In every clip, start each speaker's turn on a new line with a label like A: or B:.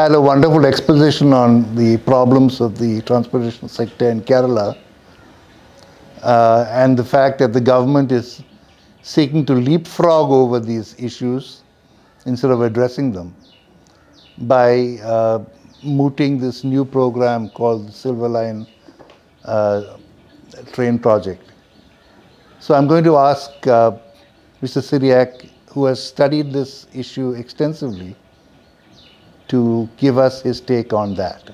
A: had a wonderful exposition on the problems of the transportation sector in Kerala and the fact that the government is seeking to leapfrog over these issues instead of addressing them by mooting this new program called the SILVERLINE train project. So I'm going to ask Mr. CYRIAC, who has studied this issue extensively, to give us his take on that.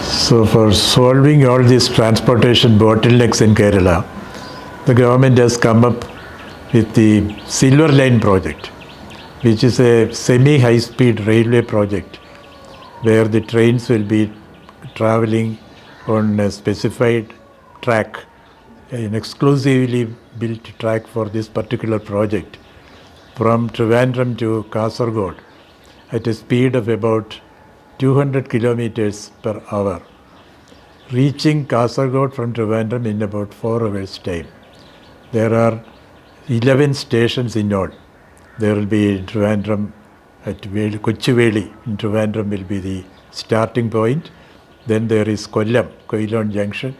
B: So for solving all these transportation bottlenecks in Kerala, the government has come up with the SILVERLINE project, which is a semi-high-speed railway project where the trains will be traveling on a specified track, an exclusively built track for this particular project, from Trivandrum to Kasaragod at a speed of about 200 kilometers per hour, reaching Kasaragod from Trivandrum in about 4 hours' time. There are 11 stations in all. There will be Trivandrum at Kochuveli in Trivandrum will be the starting point. Then there is Kollam, Koilon Junction.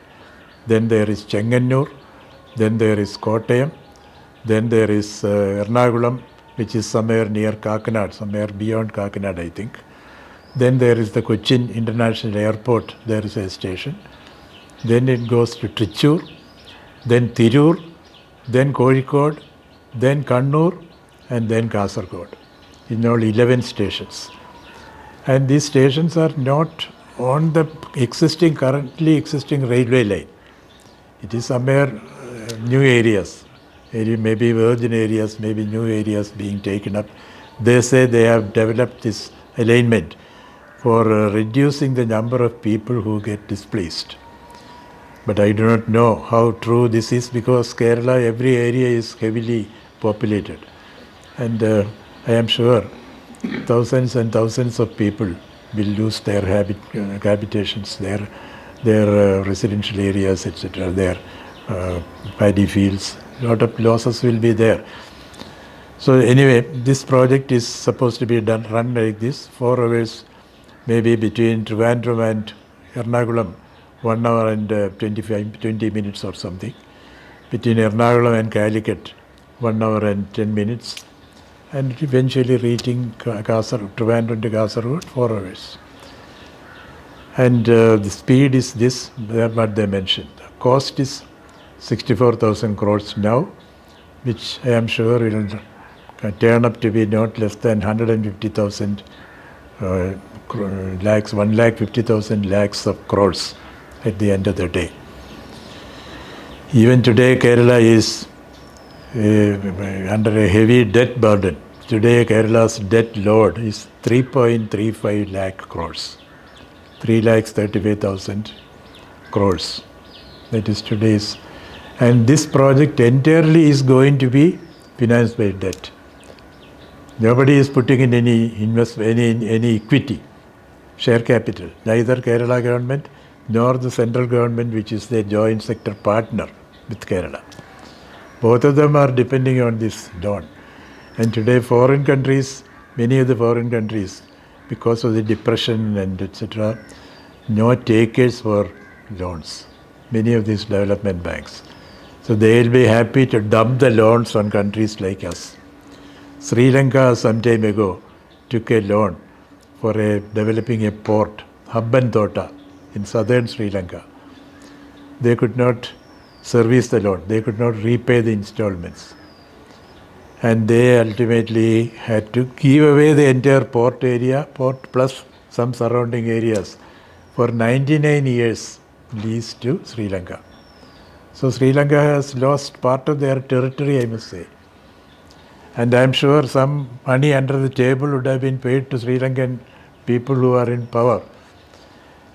B: Then there is Chengannur. Then there is Kottayam. Then there is Ernakulam, which is somewhere near Kakinad, somewhere beyond Kakinad, I think. Then there is the Cochin International Airport, there is a station. Then it goes to Trichur, then Tirur, then Kozhikode, then Kannur, and then Kasaragod. In all 11 stations. And these stations are not on the currently existing railway line. It is somewhere new areas, maybe virgin areas, maybe new areas being taken up. They say they have developed this alignment for reducing the number of people who get displaced. But I do not know how true this is, because Kerala, every area is heavily populated. And I am sure thousands and thousands of people will lose their habitations, their residential areas, etc., their paddy fields. A lot of losses will be there. So anyway, this project is supposed to be run like this, 4 hours, maybe between Trivandrum and Ernakulam, 1 hour and 20 minutes or something. Between Ernakulam and Calicut, 1 hour and 10 minutes. And eventually reaching Trivandrum to Kasaragod, 4 hours. And the speed is this, what they mentioned. The cost is 64,000 crores now, which I am sure will turn up to be not less than 150,000 lakhs, 150,000 lakhs of crores at the end of the day. Even today, Kerala is under a heavy debt burden. Today, Kerala's debt load is 3.35 lakh crores. 3,35,000 crores. That is today's. And this project entirely is going to be financed by debt. Nobody is putting in any equity, share capital. Neither Kerala government nor the central government, which is the joint sector partner with Kerala. Both of them are depending on this loan. And today foreign countries, many of the foreign countries, because of the depression and etc., no takers for loans. Many of these development banks. So they will be happy to dump the loans on countries like us. Sri Lanka some time ago took a loan for developing a port, Habbantota, in southern Sri Lanka. They could not service the loan. They could not repay the installments. And they ultimately had to give away the entire port area, port plus some surrounding areas, for 99 years lease to Sri Lanka. So Sri Lanka has lost part of their territory, I must say. And I'm sure some money under the table would have been paid to Sri Lankan people who are in power.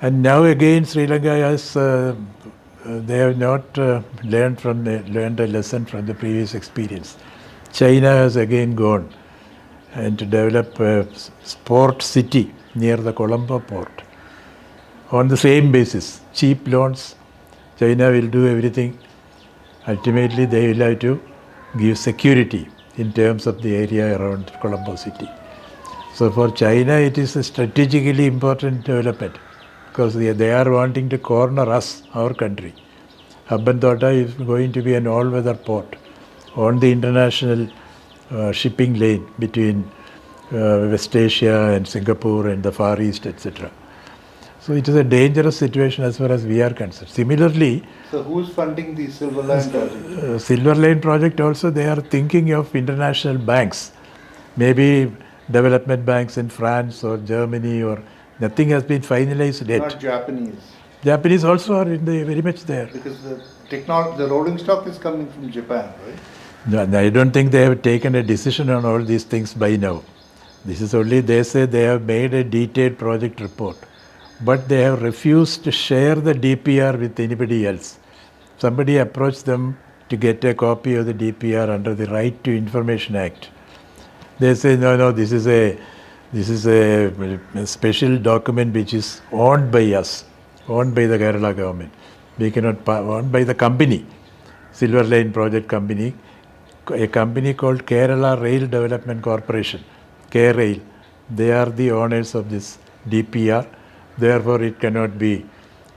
B: And now again Sri Lanka has, they have not learned a lesson from the previous experience. China has again gone and to develop a port city near the Colombo port. On the same basis, cheap loans, China will do everything. Ultimately, they will have to give security in terms of the area around Colombo city. So for China, it is a strategically important development because they are wanting to corner us, our country. Hambantota is going to be an all-weather port on the international shipping lane between West Asia and Singapore and the Far East, etc. So it is a dangerous situation as far as we are concerned. Similarly,
A: So who's funding the SILVERLINE project?
B: SILVERLINE project also, they are thinking of international banks, maybe development banks in France or Germany, or nothing has been finalized yet.
A: Not Japanese.
B: Japanese also are very much there.
A: Because the rolling stock is coming from Japan, right?
B: No, I don't think they have taken a decision on all these things by now. This is only, they say they have made a detailed project report, but they have refused to share the DPR with anybody else. Somebody approached them to get a copy of the DPR under the Right to Information Act. They say, no, this is a special document which is owned by us, owned by the Kerala government. We cannot, owned by the company, SILVERLINE project company, a company called Kerala Rail Development Corporation, K-Rail. They are the owners of this DPR. Therefore, it cannot be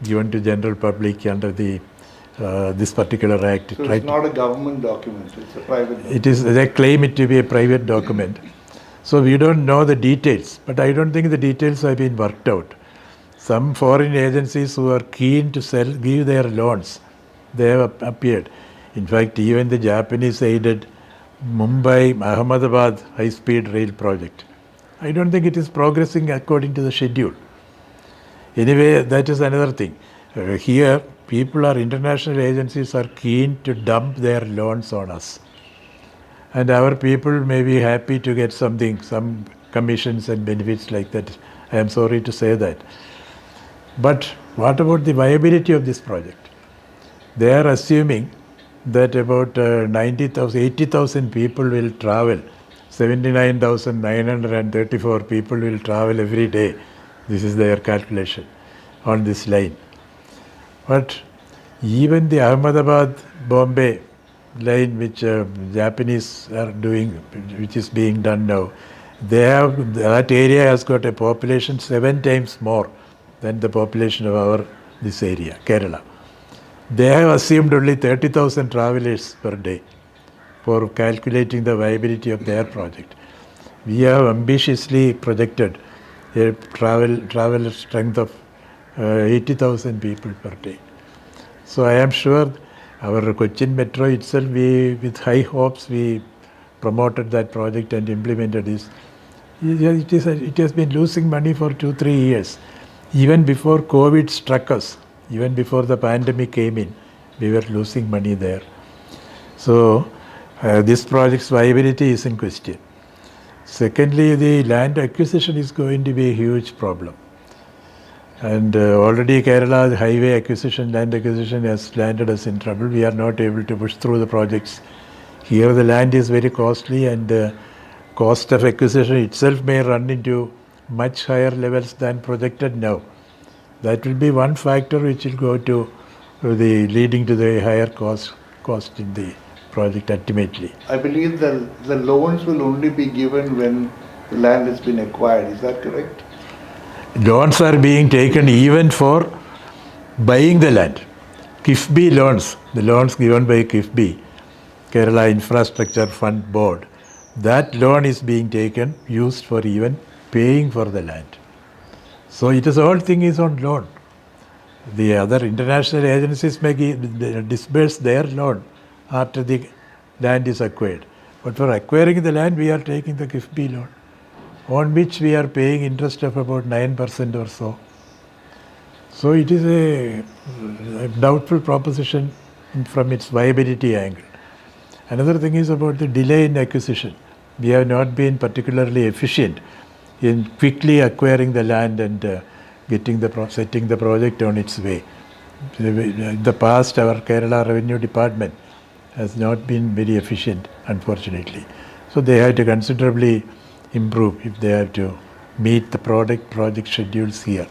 B: given to general public under the this particular act.
A: So it's not a government document, it's a private document.
B: It is, they claim it to be a private document. So we don't know the details, but I don't think the details have been worked out. Some foreign agencies who are keen to give their loans, they have appeared. In fact, even the Japanese aided Mumbai-Ahmedabad high-speed rail project. I don't think it is progressing according to the schedule. Anyway, that is another thing. Here, international agencies are keen to dump their loans on us. And our people may be happy to get something, some commissions and benefits like that. I am sorry to say that. But what about the viability of this project? They are assuming that about 80,000 people will travel. 79,934 people will travel every day. This is their calculation on this line. But even the Ahmedabad-Bombay line, which Japanese are doing, which is being done now, that area has got a population 7 times more than the population of this area, Kerala. They have assumed only 30,000 travelers per day for calculating the viability of their project. We have ambitiously projected a traveler strength of 80,000 people per day. So I am sure our Cochin Metro itself, with high hopes, we promoted that project and implemented this. It has been losing money for 2-3 years. Even before COVID struck us, even before the pandemic came in, we were losing money there. So this project's viability is in question. Secondly, the land acquisition is going to be a huge problem. And already Kerala, the highway acquisition, land acquisition has landed us in trouble. We are not able to push through the projects. Here the land is very costly, and the cost of acquisition itself may run into much higher levels than projected now. That will be one factor which will go to leading to the higher cost in the project ultimately.
A: I believe the loans will only be given when the land has been acquired. Is that correct?
B: Loans are being taken even for buying the land. KIFBI loans, the loans given by KIFBI, Kerala Infrastructure Fund Board, that loan is being taken, used for even paying for the land. So the whole thing is on loan. The other international agencies may disburse their loan after the land is acquired. But for acquiring the land, we are taking the KIFBI loan, on which we are paying interest of about 9% or so. So it is a doubtful proposition from its viability angle. Another thing is about the delay in acquisition. We have not been particularly efficient in quickly acquiring the land and setting the project on its way. In the past, our Kerala Revenue Department has not been very efficient, unfortunately. So they have to considerably improve if they have to meet the project schedules here.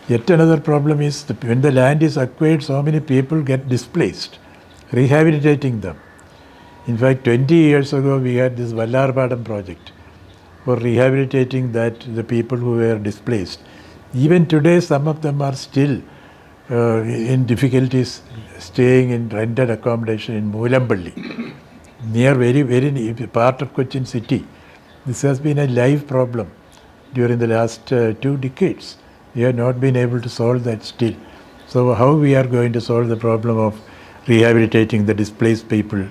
B: Yet another problem is that when the land is acquired, so many people get displaced, rehabilitating them. In fact, 20 years ago, we had this Vallarpadam project. for rehabilitating the people who were displaced. Even today, some of them are still in difficulties staying in rented accommodation in Moolamballi, near very part of Cochin city. This has been a live problem during the last 2 decades. We have not been able to solve that still. So how we are going to solve the problem of rehabilitating the displaced people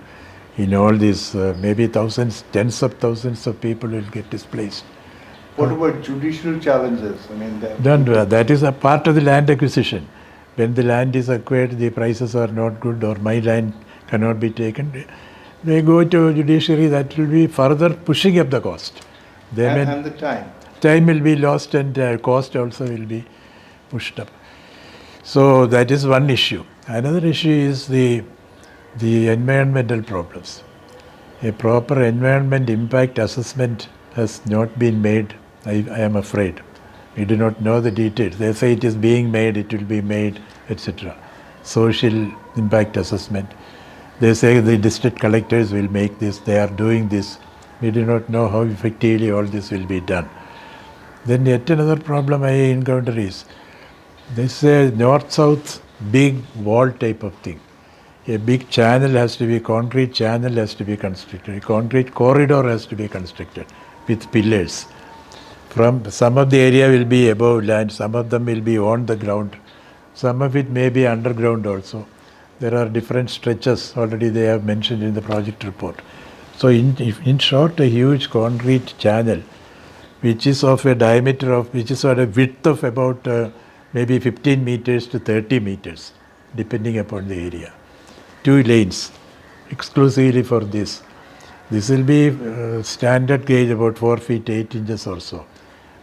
B: in all these, maybe thousands, tens of thousands of people will get displaced.
A: What about judicial challenges? I mean,
B: That is a part of the land acquisition. When the land is acquired, the prices are not good or my land cannot be taken, they go to judiciary. That will be further pushing up the cost.
A: and the time.
B: Time will be lost and cost also will be pushed up. So that is one issue. Another issue is the environmental problems. A proper environment impact assessment has not been made, I am afraid. We do not know the details. They say it is being made, it will be made, etc. Social impact assessment. They say the district collectors will make this, they are doing this. We do not know how effectively all this will be done. Then yet another problem I encounter is this north-south big wall type of thing. A big channel has to be, concrete channel has to be constructed. A concrete corridor has to be constructed with pillars. From some of the area will be above land, some of them will be on the ground. Some of it may be underground also. There are different stretches already they have mentioned in the project report. So in short, a huge concrete channel which is of a diameter of, which is at a width of about maybe 15 meters to 30 meters, depending upon the area. 2 lanes exclusively for this. This will be standard gauge about 4 feet 8 inches or so,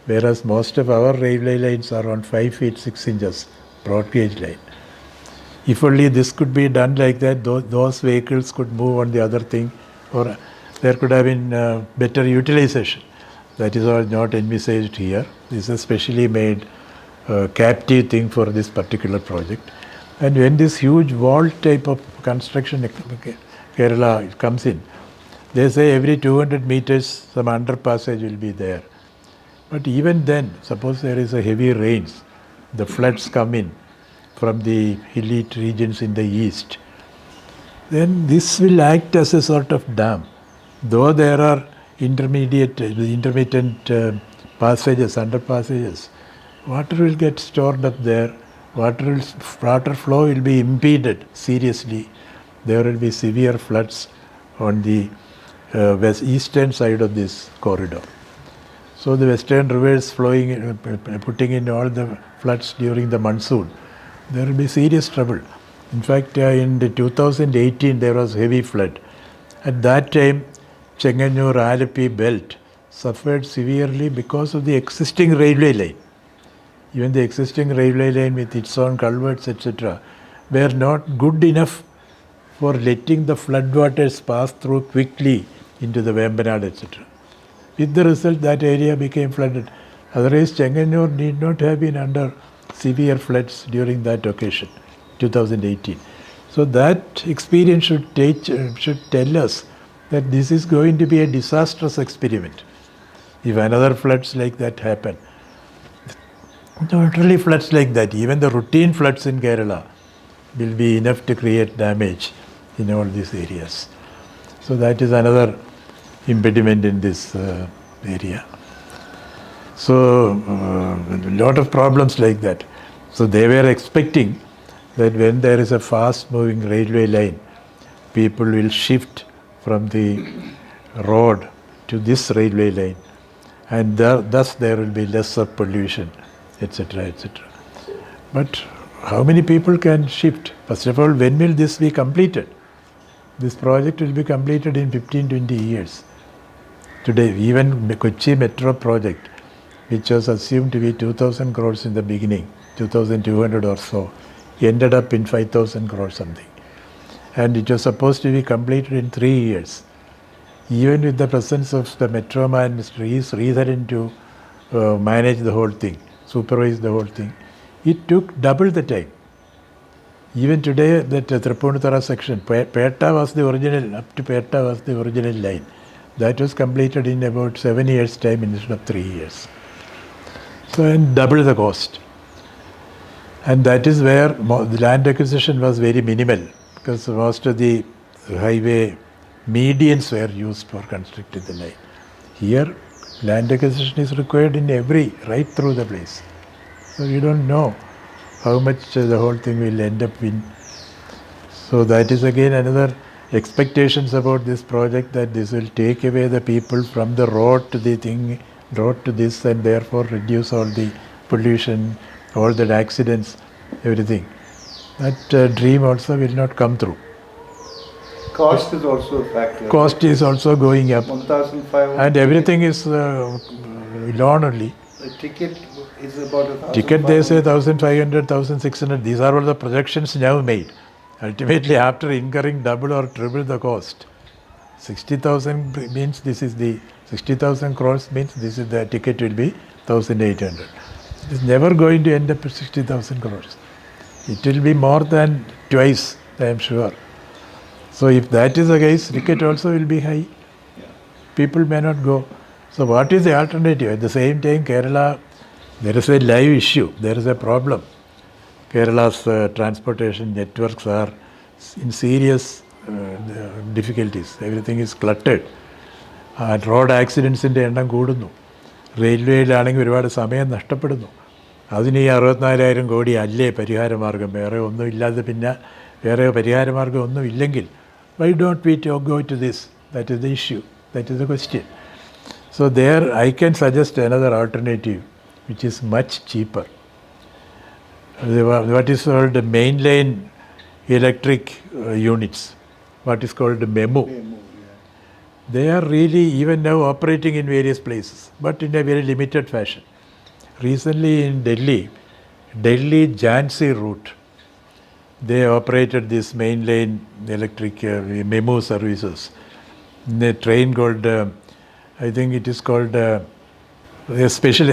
B: whereas most of our railway lines are on 5 feet 6 inches, broad gauge line. If only this could be done like that, those vehicles could move on the other thing, or there could have been better utilization. That is all not envisaged here. This is a specially made captive thing for this particular project. And when this huge wall type of construction Kerala comes in, they say every 200 meters some underpassage will be there. But even then, suppose there is a heavy rains, the floods come in from the hilly regions in the east, then this will act as a sort of dam. Though there are intermittent passages, underpassages, water will get stored up there, water flow will be impeded seriously. There will be severe floods on the eastern side of this corridor. So the western rivers flowing, putting in all the floods during the monsoon, there will be serious trouble. In fact, in the 2018 there was heavy flood. At that time, Chenganur-Alleppey belt suffered severely because of the existing railway line. Even the existing railway line with its own culverts, etc., were not good enough for letting the floodwaters pass through quickly into the Vembanad, etc. With the result, that area became flooded. Otherwise, Chenganur need not have been under severe floods during that occasion, 2018. So that experience should tell us that this is going to be a disastrous experiment if another floods like that happen. Not only floods like that, even the routine floods in Kerala will be enough to create damage in all these areas. So that is another impediment in this area. So a lot of problems like that. So they were expecting that when there is a fast moving railway line, people will shift from the road to this railway line, and thus there will be less of pollution, etc., etc. But how many people can shift? First of all, when will this be completed? This project will be completed in 15-20 years. Today, even the Kochi Metro project, which was assumed to be 2,000 crores in the beginning, 2,200 or so, ended up in 5,000 crores something. And it was supposed to be completed in 3 years. Even with the presence of the Metro man, Mr. Sridharan, to manage the whole thing, supervise the whole thing, it took double the time. Even today, that Tripunithura section, Peta was the original, up to Peta was the original line. That was completed in about 7 years' time instead of 3 years. So, and double the cost. And that is where the land acquisition was very minimal, because most of the highway medians were used for constructing the line. Here, land acquisition is required in right through the place. So you don't know how much the whole thing will end up in. So that is again another expectations about this project, that this will take away the people from the road to this, and therefore reduce all the pollution, all the accidents, everything. That dream also will not come through.
A: Cost is also a factor.
B: Cost is also going up.
A: 1,500.
B: And everything is loan only.
A: The ticket is about 1,500.
B: Ticket they say 1,500, 1,600. These are all the projections now made. Ultimately, after incurring double or triple the cost, 60,000 means this is the 60,000 crores means this is the ticket will be 1,800. It is never going to end up at 60,000 crores. It will be more than twice, I am sure. So if that is the case, ticket also will be high. People may not go. So what is the alternative? At the same time, Kerala, there is a live issue. There is a problem. Kerala's transportation networks are in serious difficulties. Everything is cluttered. Road ആക്സിഡൻസിൻ്റെ എണ്ണം കൂടുന്നു. റെയിൽവേയിലാണെങ്കിൽ ഒരുപാട് സമയം നഷ്ടപ്പെടുന്നു. അതിന് ഈ 64,000 കോടി അല്ലേ പരിഹാരമാർഗം? വേറെ ഒന്നുമില്ലാതെ പിന്നെ വേറെ പരിഹാരമാർഗം ഒന്നും ഇല്ലെങ്കിൽ why don't we go to this? That is the issue. That is the question. So there I can suggest another alternative which is much cheaper. What is called the mainline electric units, what is called MEMU. They are really even now operating in various places, but in a very limited fashion. Recently in Delhi-Jhansi route, they operated this mainline electric MEMU services. In a train called, I think it is called a special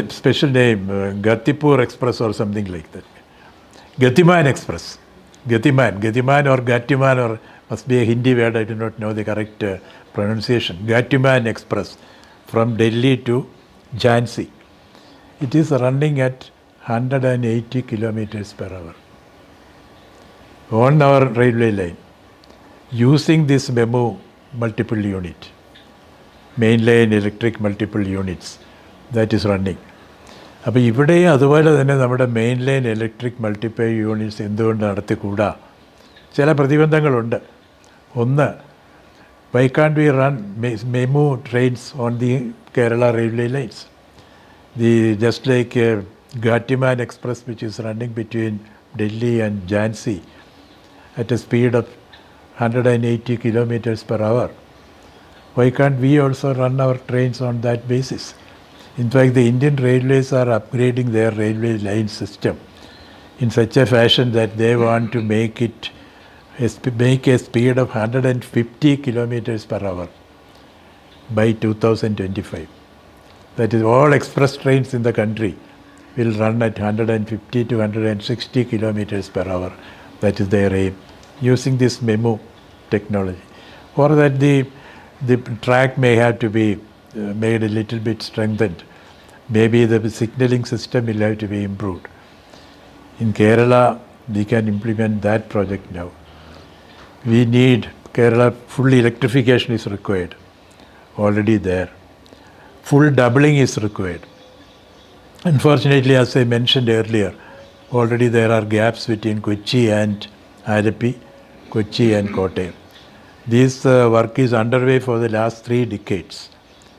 B: name, Gatipur Express or something like that. Gatiman Express. Gatiman or Gatiman, or must be a Hindi word, I do not know the correct pronunciation. Gatiman Express from Delhi to Jhansi. It is running at 180 kilometers per hour on our railway line, using this MEMU multiple unit, mainline electric multiple units, that is running. അപ്പോൾ ഇവിടെയും അതുപോലെ തന്നെ നമ്മുടെ main line electric multiple units എന്തുകൊണ്ട് നടത്തിക്കൂടാ? ചില പ്രതിബന്ധങ്ങളുണ്ട്. ഒന്ന്, why can't we run MEMU trains on the Kerala railway lines? Just like Gatiman Express, which is running between Delhi and Jhansi at a speed of 180 kilometers per hour. Why can't we also run our trains on that basis? In fact, the Indian railways are upgrading their railway line system in such a fashion that they want to make a speed of 150 kilometers per hour by 2025. That is, all express trains in the country will run at 150 to 160 kilometers per hour. That is their aim, using this MEMU technology. Or that the track may have to be made a little bit strengthened. Maybe the signaling system will have to be improved. In Kerala, we can implement that project now. We need Kerala, full electrification is required, already there. Full doubling is required. Unfortunately, as I mentioned earlier, already there are gaps between Kochi and Alappi, Kochi and Kottayam. This work is underway for the last 3 decades.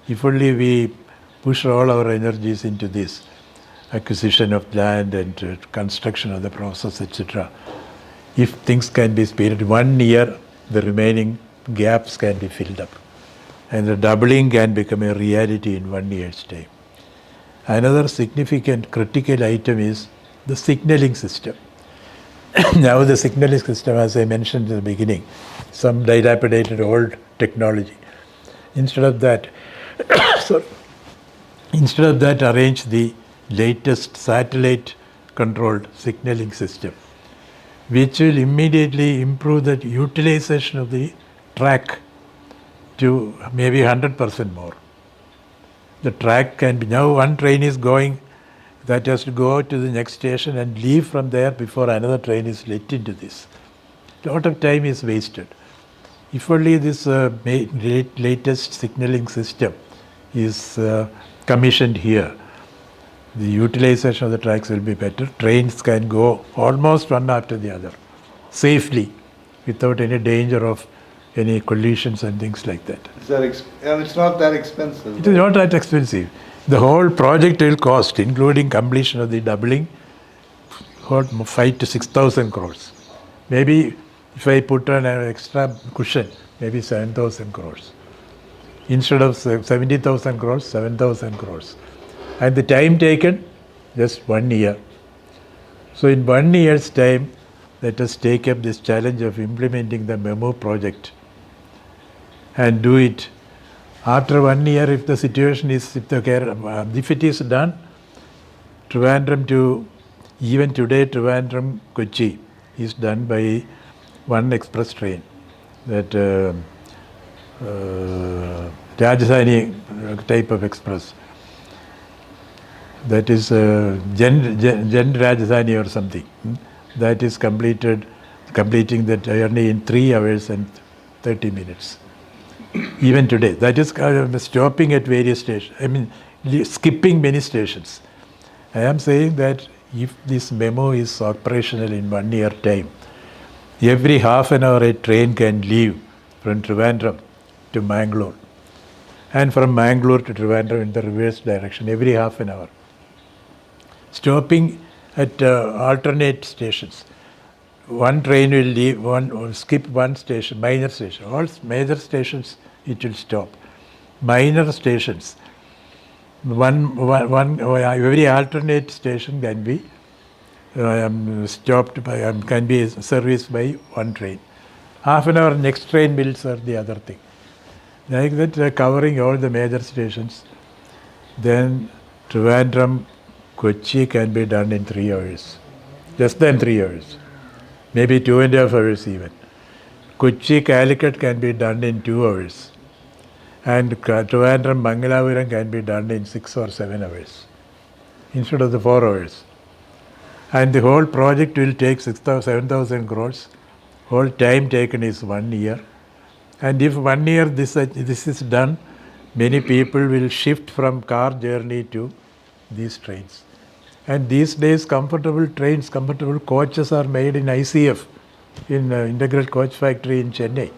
B: If only we push all our energies into this acquisition of land and construction of the process, etc. If things can be speeded, 1 year, the remaining gaps can be filled up. And the doubling can become a reality in 1 year's time. Another significant critical item is the signaling system. Now the signaling system, as I mentioned in the beginning, some dilapidated old technology. Instead of that, arrange the latest satellite-controlled signaling system, which will immediately improve the utilization of the track to maybe 100% more. The track can be, now one train is going, that has to go to the next station and leave from there before another train is let into this. A lot of time is wasted. If only this latest signaling system is commissioned here, the utilization of the tracks will be better. Trains can go almost one after the other, safely, without any danger of any collisions and things like that.
A: And it's not that expensive.
B: It is not that expensive. The whole project will cost, including completion of the doubling, 5 to 6,000 crores. Maybe if I put on an extra cushion, maybe 7,000 crores. Instead of 70,000 crores, 7,000 crores. And the time taken, just 1 year. So in 1 year's time, let us take up this challenge of implementing the memo project and do it. After 1 year, if the situation is, if it is done, Trivandrum to, even today, Trivandrum Kochi is done by one express train, that Rajdhani type of express. That is Jan Rajdhani or something. That is completing the journey in 3 hours and 30 minutes. Even today, that is stopping at various stations. I mean, skipping many stations. I am saying that if this memo is operational in 1 year time, every half an hour a train can leave from Trivandrum to Mangalore, and from Mangalore to Trivandrum in the reverse direction every half an hour. Stopping at alternate stations. One train will leave, one will skip one station, minor station. All major stations it will stop. Minor stations, every alternate station can be stopped by, can be serviced by one train. Half an hour next train will serve the other thing. Like that, covering all the major stations. Then Trivandrum Kochi can be done in 3 hours, less than 3 hours, maybe 2.5 hours even. Kochi Calicut can be done in 2 hours, and Trivandrum Mangalapuram can be done in 6 or 7 hours instead of the 4 hours. And the whole project will take 7,000 crores. Whole time taken is 1 year. And if 1 year this is done, many people will shift from car journey to these trains. And these days, comfortable trains, comfortable coaches are made in ICF, in Integral Coach Factory in Chennai.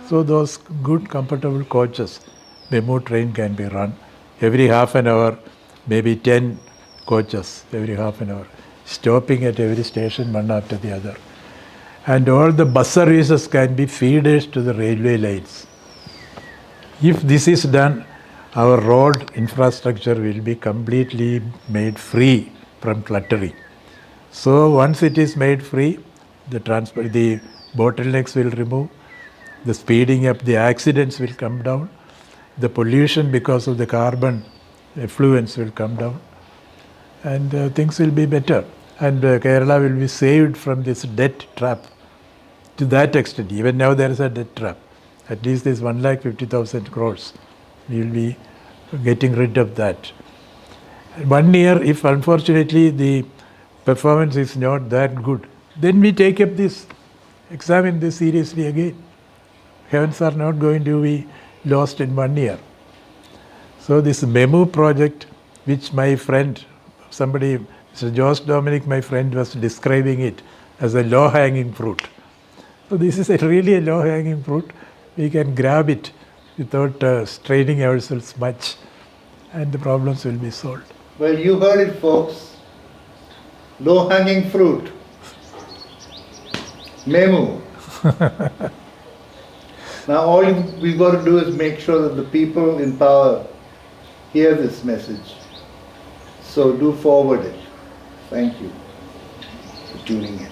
B: So those good, comfortable coaches, memo train can be run every half an hour, maybe 10 coaches every half an hour, stopping at every station one after the other. And all the bus services can be feeders to the railway lines. If this is done, our road infrastructure will be completely made free from cluttering. So once it is made free, the bottlenecks will remove, the speeding up, the accidents will come down, the pollution because of the carbon effluents will come down, and things will be better. And Kerala will be saved from this debt trap to that extent. Even now there is a debt trap. At least there's 150,000 crores. We will be getting rid of that. 1 year, if unfortunately the performance is not that good, then we take up this, examine this seriously again. Heavens are not going to be lost in 1 year. So this memo project, which my friend, somebody, Mr. Josh Dominic, my friend, was describing it as a low-hanging fruit. So this is really a low-hanging fruit. We can grab it without straining ourselves much, and the problems will be solved.
A: Well, you heard it, folks. Low-hanging fruit. Memo. Now all we've got to do is make sure that the people in power hear this message. So do forward it. Thank you for tuning in.